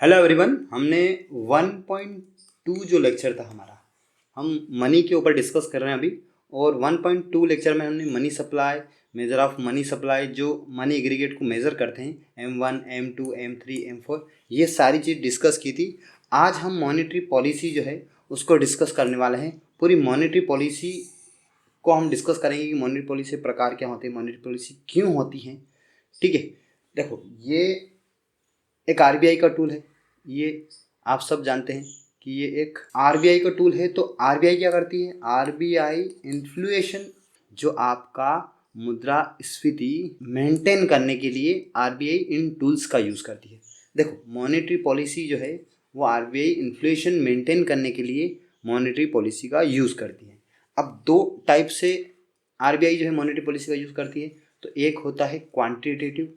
Hello everyone. हमने 1.2 जो lecture था हमारा, हम मनी के ऊपर डिस्कस कर रहे हैं अभी। और 1.2 लेक्चर में हमने money supply, measure of money supply, जो मनी एग्रीगेट को मेज़र करते हैं, M1, M2, M3, M4, ये सारी चीज़ डिस्कस की थी। आज हम मॉनेटरी पॉलिसी जो है उसको डिस्कस करने वाले हैं। पूरी मॉनेटरी पॉलिसी को हम डिस्कस करेंगे कि मॉनेटरी पॉलिसी प्रकार क्या होते हैं, मॉनेटरी पॉलिसी क्यों होती हैं। ठीक है, देखो ये एक आरबीआई का टूल है। ये आप सब जानते हैं कि ये एक आरबीआई का टूल है। तो आरबीआई क्या करती है? आरबीआई इन्फ्लेशन, जो आपका मुद्रास्फीति मेंटेन करने के लिए आरबीआई इन टूल्स का यूज़ करती है। देखो, मॉनेटरी पॉलिसी जो है वो आरबीआई इन्फ्लेशन मेंटेन करने के लिए मॉनेटरी पॉलिसी का यूज़ करती है। अब दो टाइप से आरबीआई जो है मॉनेटरी पॉलिसी का यूज़ करती है। तो एक होता है क्वांटिटेटिव,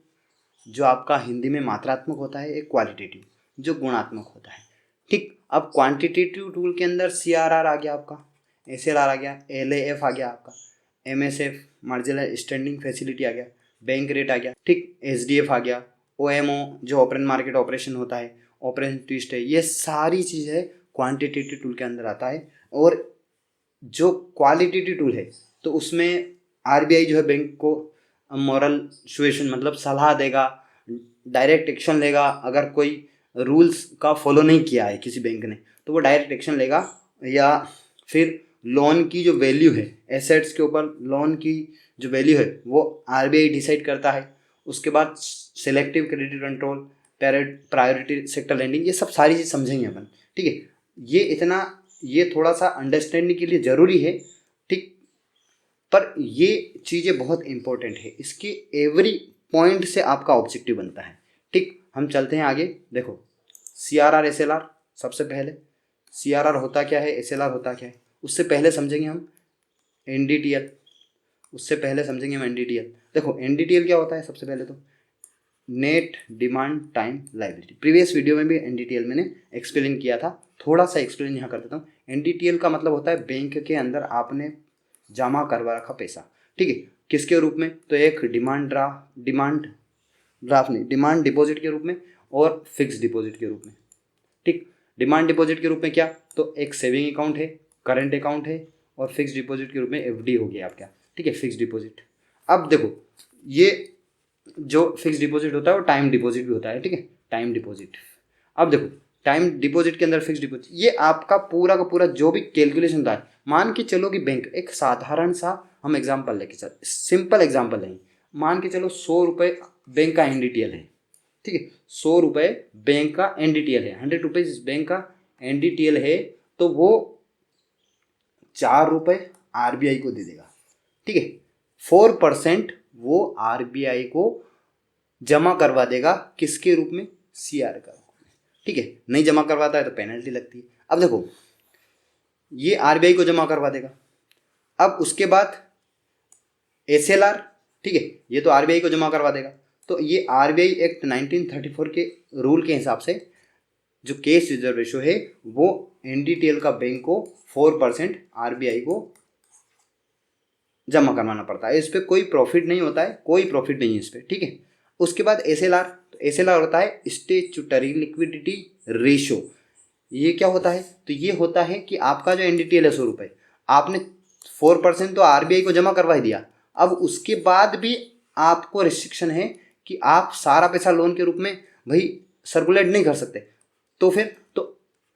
जो आपका हिंदी में मात्रात्मक होता है, एक क्वालिटेटिव जो गुणात्मक होता है। ठीक, अब क्वांटिटेटिव टूल के अंदर सीआरआर आ गया, आपका एसएलआर आ गया, एलएएफ आ गया, आपका एमएसएफ मार्जिनल स्टैंडिंग फैसिलिटी आ गया, बैंक रेट आ गया, ठीक, एसडीएफ आ गया, ओएमओ जो ओपन मार्केट ऑपरेशन होता है, ऑपरेशन ट्विस्ट है। ये सारी चीज़ें क्वांटिटेटिव टूल के अंदर आता है। और जो क्वालिटेटिव टूल है तो उसमें आरबीआई जो है बैंक को मॉरल सुएशन मतलब सलाह देगा, डायरेक्ट एक्शन लेगा। अगर कोई रूल्स का फॉलो नहीं किया है किसी बैंक ने तो वो डायरेक्ट एक्शन लेगा। या फिर लोन की जो वैल्यू है, एसेट्स के ऊपर लोन की जो वैल्यू है वो आरबीआई डिसाइड करता है। उसके बाद selective credit control, priority sector lending, ये सब सारी चीज़ समझेंगे अपन। ठीक है, ये थोड़ा सा अंडरस्टैंडिंग के लिए ज़रूरी है। ठीक, पर ये चीज़ें बहुत इंपॉर्टेंट है, इसके एवरी पॉइंट से आपका ऑब्जेक्टिव बनता है। ठीक, हम चलते हैं आगे। देखो, सीआरआर एसएलआर, सबसे पहले सीआरआर होता क्या है, एसएलआर होता क्या है, उससे पहले समझेंगे हम एनडीटीएल। देखो, एनडीटीएल क्या होता है? सबसे पहले तो net demand time liability. Previous video में भी एनडीटीएल मैंने एक्सप्लेन किया था, थोड़ा सा एक्सप्लेन यहाँ कर देता हूँ। एनडीटीएल का मतलब होता है बैंक के अंदर आपने जमा करवा रखा पैसा। ठीक है, किसके रूप में? तो एक डिमांड डिपॉजिट के रूप में और फिक्स डिपॉजिट के रूप में। ठीक, डिमांड डिपॉजिट के रूप में क्या? तो एक सेविंग अकाउंट है, करंट अकाउंट है, और फिक्स डिपॉजिट के रूप में एफडी हो गया आपका। ठीक है, फिक्स डिपॉजिट। अब देखो, ये जो फिक्स डिपॉजिट होता है वो टाइम डिपॉजिट भी होता है। ठीक है, टाइम डिपॉजिट। अब देखो, टाइम डिपॉजिट के अंदर फिक्स डिपॉजिट, ये आपका पूरा का पूरा जो भी कैलकुलेशन होता है, मान के चलो कि बैंक, एक साधारण सा हम एग्जांपल लेके चल, सिंपल एग्जांपल लेंगे। मान के चलो 100 रुपये बैंक का एनडीटीएल है। ठीक है, 100 रुपये बैंक का एनडीटीएल है, 100 रुपीज बैंक का एनडीटीएल है। तो वो 4 रुपये आरबीआई को दे देगा। ठीक है, 4% वो आरबीआई को जमा करवा देगा, किसके रूप में? सीआर का रूप में। ठीक है, नहीं जमा करवाता है तो पेनल्टी लगती है। अब देखो, ये आरबीआई को जमा करवा देगा। अब उसके बाद एसएलआर, ठीक है, ये तो आरबीआई को जमा करवा देगा। तो ये आरबीआई एक्ट 1934 के रूल के हिसाब से जो कैश रिजर्व रेशो है वो एनडीटीएल का बैंक को 4% आरबीआई को जमा करवाना पड़ता है। इस पर कोई प्रॉफिट नहीं होता है, कोई प्रॉफिट नहीं है इस पर। ठीक है, उसके बाद एसएलआर, तो एसएलआर होता है स्टैट्यूटरी लिक्विडिटी रेशो। ये क्या होता है? तो ये होता है कि आपका जो एनडीटीएल है 100 रुपये, आपने 4% तो आरबीआई को जमा करवा ही दिया। अब उसके बाद भी आपको रिस्ट्रिक्शन है कि आप सारा पैसा लोन के रूप में भाई सर्कुलेट नहीं कर सकते। तो फिर तो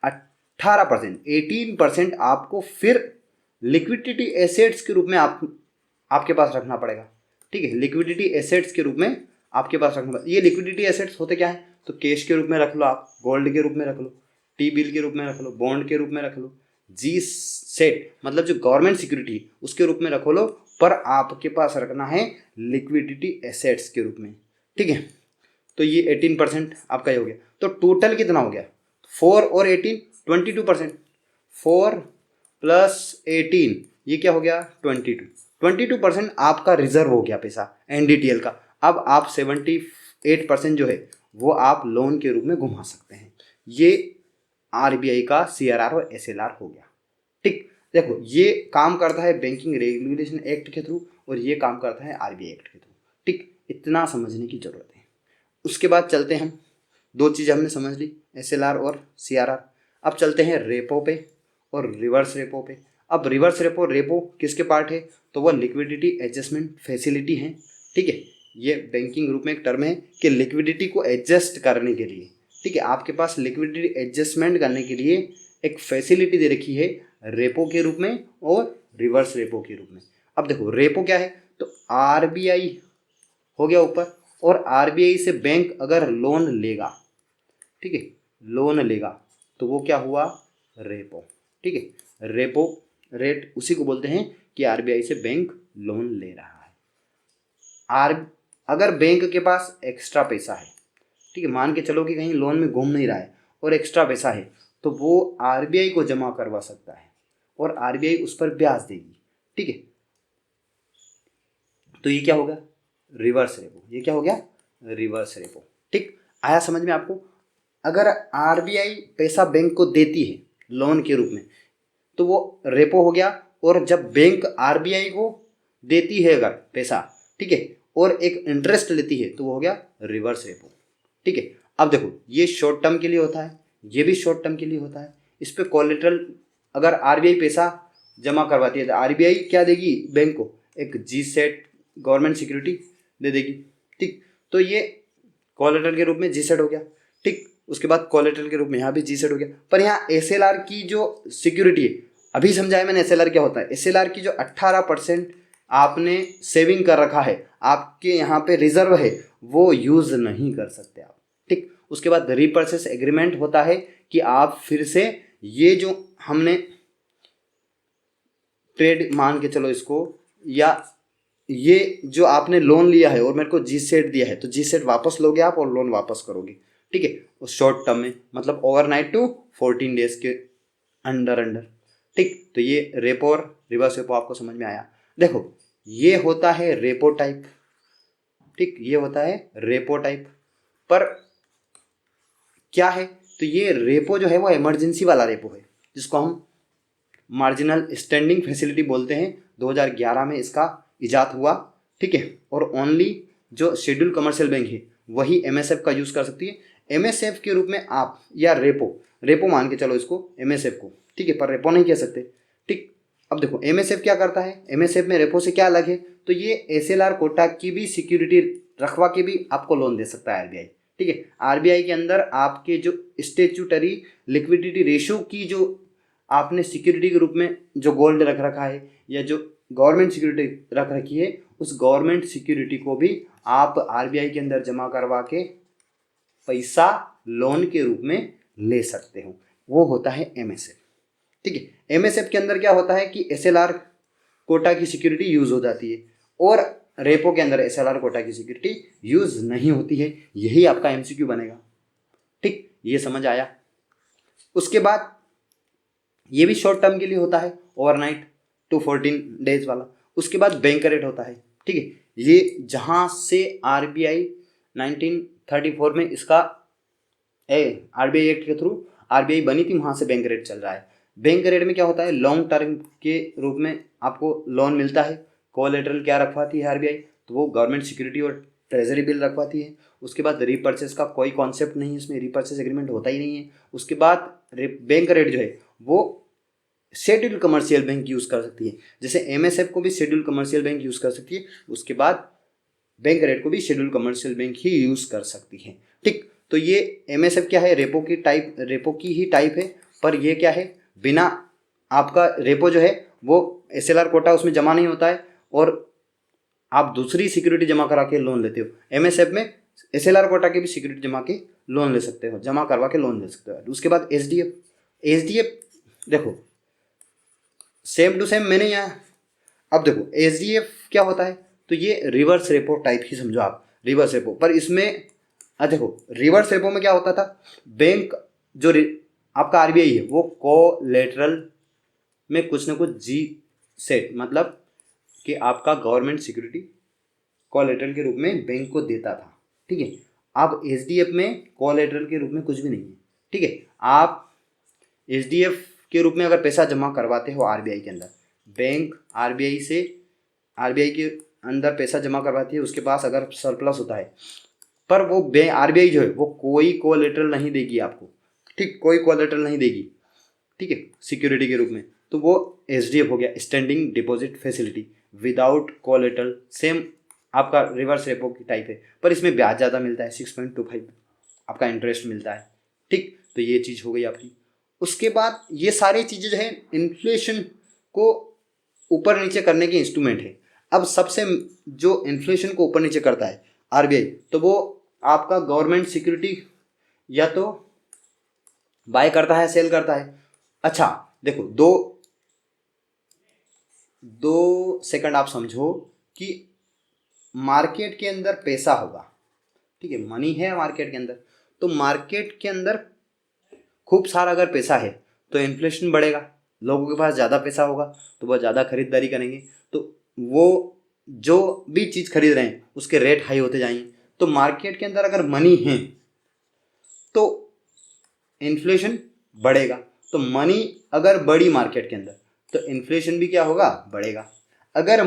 18% आपको फिर लिक्विडिटी एसेट्स के रूप में आपके पास रखना पड़ेगा। ठीक है, लिक्विडिटी एसेट्स के रूप में आपके पास रखना पड़ेगा। ये लिक्विडिटी एसेट्स होते क्या है? तो कैश के रूप में रख लो, आप गोल्ड के रूप में रख लो, टी बिल के रूप में रख लो, बॉन्ड के रूप में रख लो, जी सेट मतलब जो गवर्नमेंट सिक्योरिटी उसके रूप में रख लो, पर आपके पास रखना है लिक्विडिटी एसेट्स के रूप में। ठीक है, तो ये 18% आपका ये हो गया। तो टोटल कितना हो गया? 4 और 18, 22%। 4 + 18 ये क्या हो गया? 22% आपका रिजर्व हो गया पैसा एनडीटीएल का। अब आप 78% जो है वो आप लोन के रूप में घुमा सकते हैं। ये आरबीआई का सीआरआर और एसएलआर हो गया। ठीक, देखो ये काम करता है बैंकिंग रेगुलेशन एक्ट के थ्रू और ये काम करता है आरबीआई एक्ट के थ्रू। ठीक, इतना समझने की जरूरत है। उसके बाद चलते हैं दो चीज़ हमने समझ ली, SLR और CRR। अब चलते हैं रेपो पे और रिवर्स रेपो पे। अब रिवर्स रेपो, रेपो किसके पार्ट है? तो वह लिक्विडिटी एडजस्टमेंट फैसिलिटी है। ठीक है, ये बैंकिंग ग्रुप में एक टर्म है कि लिक्विडिटी को एडजस्ट करने के लिए, ठीक है, आपके पास लिक्विडिटी एडजस्टमेंट करने के लिए एक फैसिलिटी दे रखी है रेपो के रूप में और रिवर्स रेपो के रूप में। अब देखो रेपो क्या है, तो RBI हो गया ऊपर, और RBI से बैंक अगर लोन लेगा, ठीक है, लोन लेगा तो वो क्या हुआ? रेपो। ठीक है, रेपो रेट उसी को बोलते हैं कि RBI से बैंक लोन ले रहा है। अगर बैंक के पास एक्स्ट्रा पैसा है, ठीक है, मान के चलो कि कहीं लोन में घूम नहीं रहा है और एक्स्ट्रा पैसा है, तो वो RBI को जमा करवा सकता है और RBI उस पर ब्याज देगी। ठीक है, तो ये क्या हो गया? Reverse repo. ये क्या हो गया? Reverse repo. ठीक, आया समझ में आपको? अगर RBI पैसा बैंक को देती है लोन के रूप में तो वो रेपो हो गया, और जब बैंक RBI को देती है अगर पैसा, ठीक है, और एक इंटरेस्ट लेती है तो वो हो गया रिवर्स रेपो। ठीक है, अब देखो ये शॉर्ट टर्म के लिए होता है, ये भी शॉर्ट टर्म के लिए होता है। इस पे कोलेटरल, अगर RBI पैसा जमा करवाती है तो RBI क्या देगी बैंक को? एक GSET गवर्नमेंट सिक्योरिटी दे देगी। ठीक, तो ये कोलेटरल के रूप में GSET हो गया। ठीक, उसके बाद कोलेटरल के रूप में यहाँ भी GSET हो गया। पर यहाँ SLR की जो सिक्योरिटी है, अभी समझाया मैंने SLR क्या होता है। SLR की जो 18% आपने सेविंग कर रखा है, आपके यहाँ पे रिजर्व है, वो यूज नहीं कर सकते आप। ठीक, उसके बाद रीपर्चेस एग्रीमेंट होता है कि आप फिर से ये जो हमने ट्रेड मान के चलो इसको, या ये जो आपने लोन लिया है और मेरे को GSET दिया है, तो GSET वापस लोगे आप और लोन वापस करोगे। ठीक है, उस शॉर्ट टर्म में, मतलब ओवरनाइट टू 14 डेज के अंडर। ठीक, तो ये रेपो और रिवर्स रेपो आपको समझ में आया। देखो ये होता है रेपो टाइप। ठीक, ये होता है रेपो टाइप। पर क्या है, तो ये रेपो जो है वो इमरजेंसी वाला रेपो है, जिसको हम मार्जिनल स्टैंडिंग फैसिलिटी बोलते हैं। 2011 में इसका इजाद हुआ। ठीक है, और ओनली जो शेड्यूल कमर्शियल बैंक है वही MSF का यूज़ कर सकती है। MSF के रूप में आप, या रेपो मान के चलो इसको MSF को, ठीक है, पर रेपो नहीं कह सकते। ठीक, अब देखो MSF क्या करता है, MSF में रेपो से क्या अलग है, तो ये SLR कोटा की भी सिक्योरिटी रखवा के भी आपको लोन दे सकता है RBI। ठीक है, RBI के अंदर आपके जो स्टेचुटरी लिक्विडिटी रेशियो की जो आपने सिक्योरिटी के रूप में जो गोल्ड रख रखा है या जो गवर्नमेंट सिक्योरिटी रख रखी है, उस गवर्नमेंट सिक्योरिटी को भी आप RBI के अंदर जमा करवा के पैसा लोन के रूप में ले सकते हो। वो होता है MSF। ठीक है, MSF के अंदर क्या होता है कि SLR कोटा की सिक्योरिटी यूज हो जाती है और रेपो के अंदर SLR कोटा की सिक्योरिटी यूज नहीं होती है। यही आपका MCQ बनेगा। ठीक, ये समझ आया? उसके बाद ये भी शॉर्ट टर्म के लिए होता है, ओवरनाइट टू 14 डेज वाला। उसके बाद बैंक रेट होता है। ठीक है, ये जहाँ से RBI 1934 में इसका RBI एक्ट के थ्रू RBI बनी थी, वहाँ से बैंक रेट चल रहा है। बैंक रेट में क्या होता है, लॉन्ग टर्म के रूप में आपको लोन मिलता है। कोलेटरल क्या रखवाती है RBI, तो वो गवर्नमेंट सिक्योरिटी और ट्रेजरी बिल रखवाती है। उसके बाद रीपर्चेस का कोई कॉन्सेप्ट नहीं है, इसमें रीपर्चेस एग्रीमेंट होता ही नहीं है। उसके बाद बैंक रेट जो है वो शेड्यूल कमर्शियल बैंक यूज़ कर सकती है, जैसे MSF को भी शेड्यूल कमर्शियल बैंक यूज़ कर सकती है। उसके बाद बैंक रेट को भी शेड्यूल कमर्शियल बैंक ही यूज़ कर सकती है। ठीक, तो ये MSF क्या है, रेपो की ही टाइप है। पर ये क्या है, बिना आपका रेपो जो है वो SLR कोटा उसमें जमा नहीं होता है और आप दूसरी सिक्योरिटी जमा करा के लोन लेते हो। MSF में SLR कोटा की भी सिक्योरिटी जमा के लोन ले सकते हो, जमा करवा के लोन ले सकते हो। उसके बाद SDF देखो सेम टू सेम मैंने यहाँ, अब देखो SDF क्या होता है, तो ये रिवर्स रेपो टाइप ही समझो आप, रिवर्स रेपो। पर इसमें देखो रिवर्स रेपो में क्या होता था, बैंक जो आपका RBI है वो कोलेटरल में कुछ ना कुछ GSET, मतलब कि आपका गवर्नमेंट सिक्योरिटी कोलेटरल के रूप में बैंक को देता था। ठीक है, अब SDF में कोलेटरल के रूप में कुछ भी नहीं है। ठीक है, आप SDF के रूप में अगर पैसा जमा करवाते हो RBI के अंदर, बैंक RBI के अंदर पैसा जमा करवाती है, उसके पास अगर सरप्लस होता है पर वो आरबीआई जो है वो कोई कोलेटरल नहीं देगी आपको, ठीक, कोई कोलेटरल नहीं देगी, ठीक है, सिक्योरिटी के रूप में। तो वो एसडीएफ हो गया, standing deposit facility without collateral. Same आपका रिवर्स रेपो की टाइप है, पर इसमें ब्याज ज़्यादा मिलता है, 6.25 आपका इंटरेस्ट मिलता है, ठीक। तो ये चीज़ हो गई आपकी। उसके बाद ये सारी चीज़ें जो है इन्फ्लेशन को ऊपर नीचे करने के इंस्ट्रूमेंट है। अब सबसे जो इन्फ्लेशन को ऊपर नीचे करता है आरबीआई, तो वो आपका गवर्नमेंट सिक्योरिटी या तो बाय करता है, सेल करता है। अच्छा देखो, दो सेकंड आप समझो कि मार्केट के अंदर पैसा होगा, ठीक है, मनी है मार्केट के अंदर, तो मार्केट के अंदर खूब सारा अगर पैसा है तो इन्फ्लेशन बढ़ेगा, लोगों के पास ज़्यादा पैसा होगा तो वो ज़्यादा खरीदारी करेंगे, तो वो जो भी चीज़ खरीद रहे हैं उसके रेट हाई होते जाएंगे। तो मार्केट के अंदर अगर मनी है तो इन्फ्लेशन बढ़ेगा, तो मनी अगर बढ़ी मार्केट के अंदर तो इन्फ्लेशन भी क्या होगा, बढ़ेगा। अगर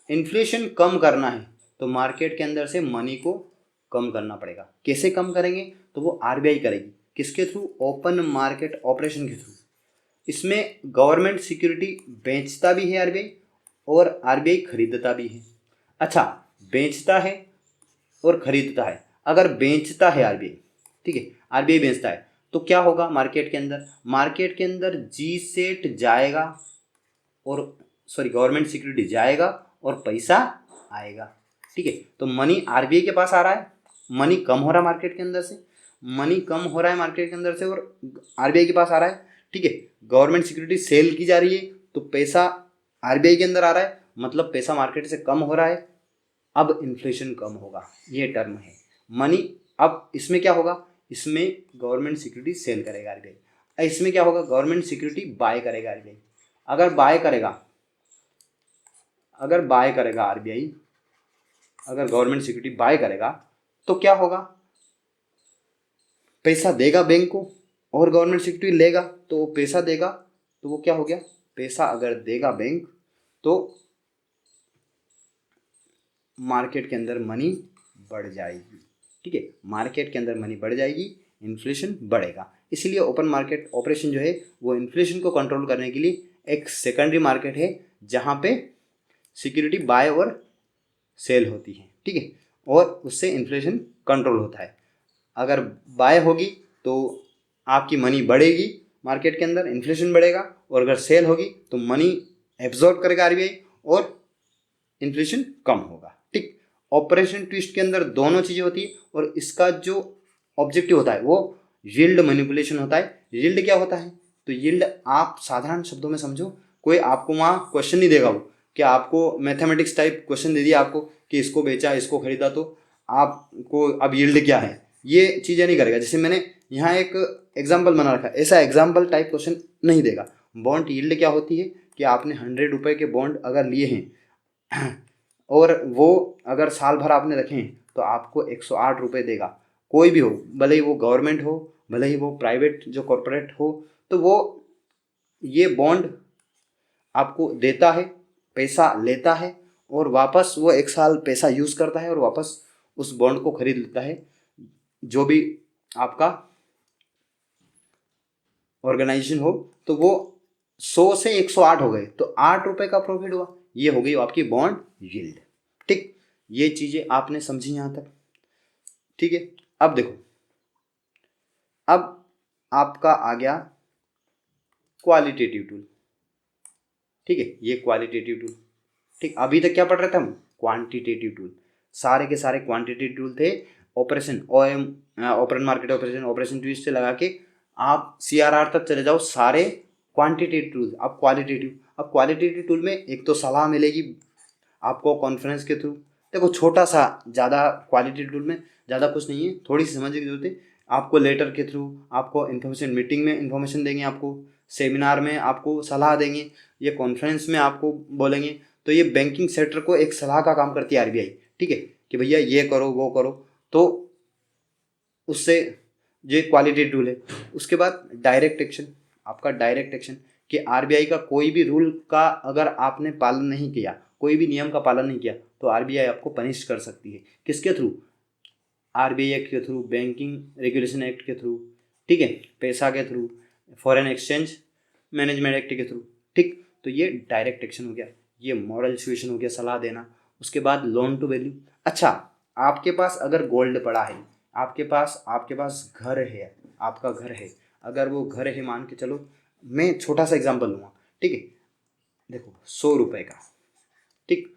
इन्फ्लेशन कम करना है तो मार्केट के अंदर से मनी को कम करना पड़ेगा। कैसे कम करेंगे, तो वो आरबीआई करेगी, किसके थ्रू, ओपन मार्केट ऑपरेशन के थ्रू। इसमें गवर्नमेंट सिक्योरिटी बेचता भी है आरबीआई और आरबीआई खरीदता भी है। अच्छा, बेचता है और खरीदता है। अगर बेचता है आरबीआई, ठीक है, आरबीआई बेचता है तो क्या होगा मार्केट के अंदर, मार्केट के अंदर जी सेट जाएगा और गवर्नमेंट सिक्योरिटी जाएगा और पैसा आएगा, ठीक है। तो मनी आरबीआई के पास आ रहा है, मनी कम हो रहा है मार्केट के अंदर से, मनी कम हो रहा है मार्केट के अंदर से और आरबीआई के पास आ रहा है, ठीक है। गवर्नमेंट सिक्योरिटी सेल की जा रही है तो पैसा आरबीआई के अंदर आ रहा है, मतलब पैसा मार्केट से कम हो रहा है। अब इन्फ्लेशन कम होगा, ये टर्म है मनी। अब इसमें क्या होगा, इसमें गवर्नमेंट सिक्योरिटी सेल करेगा आरबीआई, इसमें क्या होगा, गवर्नमेंट सिक्योरिटी बाय करेगा आरबीआई। अगर बाय करेगा आरबीआई, अगर गवर्नमेंट सिक्योरिटी बाय करेगा तो क्या होगा, पैसा देगा बैंक को और गवर्नमेंट सिक्योरिटी लेगा, तो वो पैसा देगा तो वो क्या हो गया, पैसा अगर देगा बैंक तो मार्केट के अंदर मनी बढ़ जाएगी, ठीक है, मार्केट के अंदर मनी बढ़ जाएगी, इन्फ्लेशन बढ़ेगा। इसलिए ओपन मार्केट ऑपरेशन जो है वो इन्फ्लेशन को कंट्रोल करने के लिए एक सेकेंडरी मार्केट है जहाँ पे सिक्योरिटी बाय और सेल होती है, ठीक है, और उससे इन्फ्लेशन कंट्रोल होता है। अगर बाय होगी तो आपकी मनी बढ़ेगी मार्केट के अंदर, इन्फ्लेशन बढ़ेगा, और अगर सेल होगी तो मनी एब्जॉर्ब करेगा आरबीआई और इन्फ्लेशन कम होगा, ठीक। ऑपरेशन ट्विस्ट के अंदर दोनों चीज़ें होती है और इसका जो ऑब्जेक्टिव होता है वो यील्ड मैनिपुलेशन होता है। यील्ड क्या होता है, तो यील्ड आप साधारण शब्दों में समझो, कोई आपको वहाँ क्वेश्चन नहीं देगा, वो कि आपको मैथमेटिक्स टाइप क्वेश्चन दे दिया आपको कि इसको बेचा इसको खरीदा तो आपको अब यील्ड क्या है, ये चीज़ें नहीं करेगा। जैसे मैंने यहाँ एक एग्जाम्पल बना रखा है, ऐसा एग्जाम्पल टाइप क्वेश्चन नहीं देगा। बॉन्ड यील्ड क्या होती है कि आपने 100 रुपये के बॉन्ड अगर लिए हैं और वो अगर साल भर आपने रखे हैं तो आपको 108 रुपये देगा, कोई भी हो, भले ही वो गवर्नमेंट हो, भले ही वो प्राइवेट जो कॉरपोरेट हो, तो वो ये बॉन्ड आपको देता है, पैसा लेता है और वापस वो 1 साल पैसा यूज़ करता है और वापस उस बॉन्ड को खरीद लेता है। जो भी आपका ऑर्गेनाइजेशन हो, तो वो 100 से 108 हो गए तो 8 रुपये का प्रॉफिट हुआ, ये हो गई आपकी बॉन्ड यील्ड, ठीक। ये चीज़ें आपने समझी यहाँ तक, ठीक है। अब देखो, अब आपका आ गया क्वालिटेटिव टूल, ठीक है, ये क्वालिटेटिव टूल, ठीक। अभी तक क्या पढ़ रहे थे हम, क्वांटिटेटिव टूल, सारे के सारे क्वांटिटेटिव टूल थे। Operation OM, open market operation, operation twist से लगा के आप सीआरआर तक चले जाओ, सारे क्वांटिटेटिव टूल। अब क्वालिटेटिव टूल में एक तो सलाह मिलेगी आपको कॉन्फ्रेंस के थ्रू। देखो छोटा सा, ज़्यादा क्वालिटेटिव टूल में ज़्यादा कुछ नहीं है, थोड़ी सी समझने की जरूरत है। आपको लेटर के थ्रू, आपको इन्फॉर्मेशन, मीटिंग में इन्फॉर्मेशन देंगे, आपको सेमिनार में आपको सलाह देंगे, ये कॉन्फ्रेंस में आपको बोलेंगे। तो ये बैंकिंग सेक्टर को एक सलाह का काम करती है आरबीआई, ठीक है, कि भैया ये करो वो करो, तो उससे ये क्वालिटेटिव टूल है। उसके बाद डायरेक्ट एक्शन, आपका डायरेक्ट एक्शन कि आरबीआई का कोई भी रूल का अगर आपने पालन नहीं किया, कोई भी नियम का पालन नहीं किया, तो आरबीआई आपको पनिश कर सकती है। किसके थ्रू, आरबीआई एक्ट के थ्रू, बैंकिंग रेगुलेशन एक्ट के थ्रू, ठीक है, पैसा के through, foreign exchange management act के थ्रू, ठीक। तो ये डायरेक्ट एक्शन हो गया, ये मॉरल सिचुएशन हो गया, सलाह देना। उसके बाद लोन टू वैल्यू। अच्छा, आपके पास अगर गोल्ड पड़ा है, आपके पास घर है, आपका घर है, अगर वो घर है, मान के चलो, मैं छोटा सा एग्जांपल लूँगा, ठीक है। देखो 100 रुपये का, ठीक,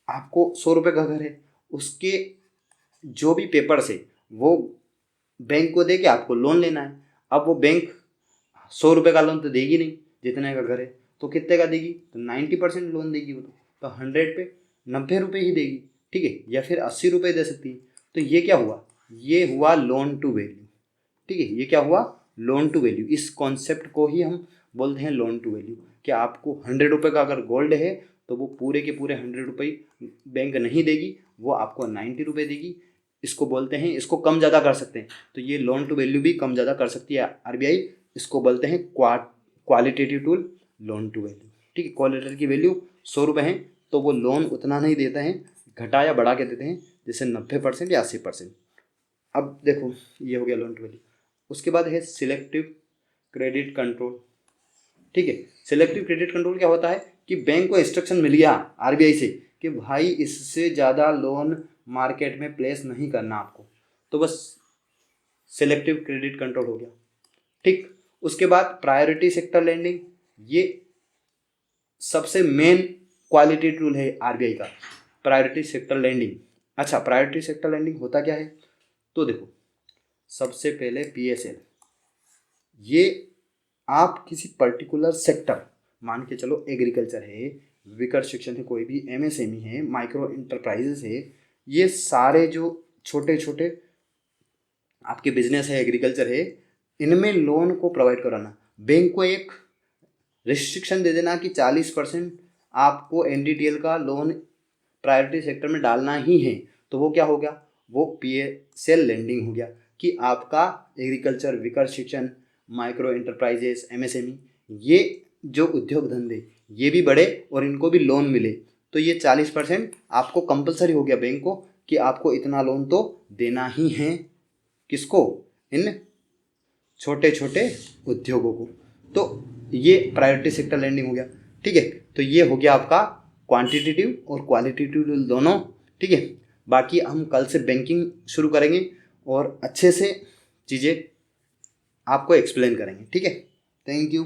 आपको 100 रुपये का घर है, उसके जो भी पेपर्स है वो बैंक को दे के आपको लोन लेना है। अब वो बैंक 100 रुपये का लोन तो देगी नहीं, जितने का घर है, तो कितने का देगी, तो 90% लोन देगी वो, तो 100 पे 90 रुपये ही देगी, ठीक है, या फिर 80 रुपये दे सकती है। तो ये क्या हुआ, ये हुआ लोन टू वैल्यू, ठीक है, ये क्या हुआ, लोन टू वैल्यू। इस कॉन्सेप्ट को ही हम बोलते हैं लोन टू वैल्यू, कि आपको 100 रुपये का अगर गोल्ड है तो वो पूरे के पूरे 100 रुपये बैंक नहीं देगी, वो आपको 90 रुपये देगी। इसको बोलते हैं, इसको कम ज़्यादा कर सकते हैं, तो ये लोन टू वैल्यू भी कम ज़्यादा कर सकती है आरबीआई। इसको बोलते हैं qualitative tool loan to value, ठीक है। क्वालिटेटिव की वैल्यू 100 रुपये है, तो वो लोन उतना नहीं देते हैं, घटा या बढ़ा के देते हैं, जैसे 90% या 80%। अब देखो, ये हो गया लोन टू वैल्यू। उसके बाद है सिलेक्टिव क्रेडिट कंट्रोल, ठीक है। सिलेक्टिव क्रेडिट कंट्रोल क्या होता है कि बैंक को इंस्ट्रक्शन मिल गया आरबीआई से कि भाई इससे ज़्यादा लोन मार्केट में प्लेस नहीं करना आपको, तो बस सिलेक्टिव क्रेडिट कंट्रोल हो गया, ठीक। उसके बाद प्रायोरिटी सेक्टर लैंडिंग, ये सबसे मेन क्वालिटी टूल है आरबीआई का, प्रायोरिटी सेक्टर लैंडिंग। अच्छा, प्रायोरिटी सेक्टर लैंडिंग होता क्या है, तो देखो, सबसे पहले पीएसएल, ये आप किसी पर्टिकुलर सेक्टर, मान के चलो एग्रीकल्चर है, विकर शिक्षण है, कोई भी एमएसएमई है, माइक्रो इंटरप्राइजेस है, ये सारे जो छोटे छोटे आपके बिजनेस है, एग्रीकल्चर है, इनमें लोन को प्रोवाइड कराना। बैंक को एक रिस्ट्रिक्शन दे देना कि 40% आपको एनडीटीएल का लोन प्रायोरिटी सेक्टर में डालना ही है, तो वो क्या हो गया, वो पीएसएल लैंडिंग हो गया, कि आपका एग्रीकल्चर, विकर शिक्षण, माइक्रो इंटरप्राइजेस, एमएसएमई, ये जो उद्योग धंधे, ये भी बढ़े और इनको भी लोन मिले। तो ये 40% आपको कंपलसरी हो गया बैंक को, कि आपको इतना लोन तो देना ही है, किसको, इन छोटे छोटे उद्योगों को। तो ये प्रायोरिटी सेक्टर लैंडिंग हो गया, ठीक है। तो ये हो गया आपका क्वांटिटेटिव और क्वालिटेटिव दोनों, ठीक है। बाकी हम कल से बैंकिंग शुरू करेंगे और अच्छे से चीज़ें आपको एक्सप्लेन करेंगे, ठीक है। Thank you.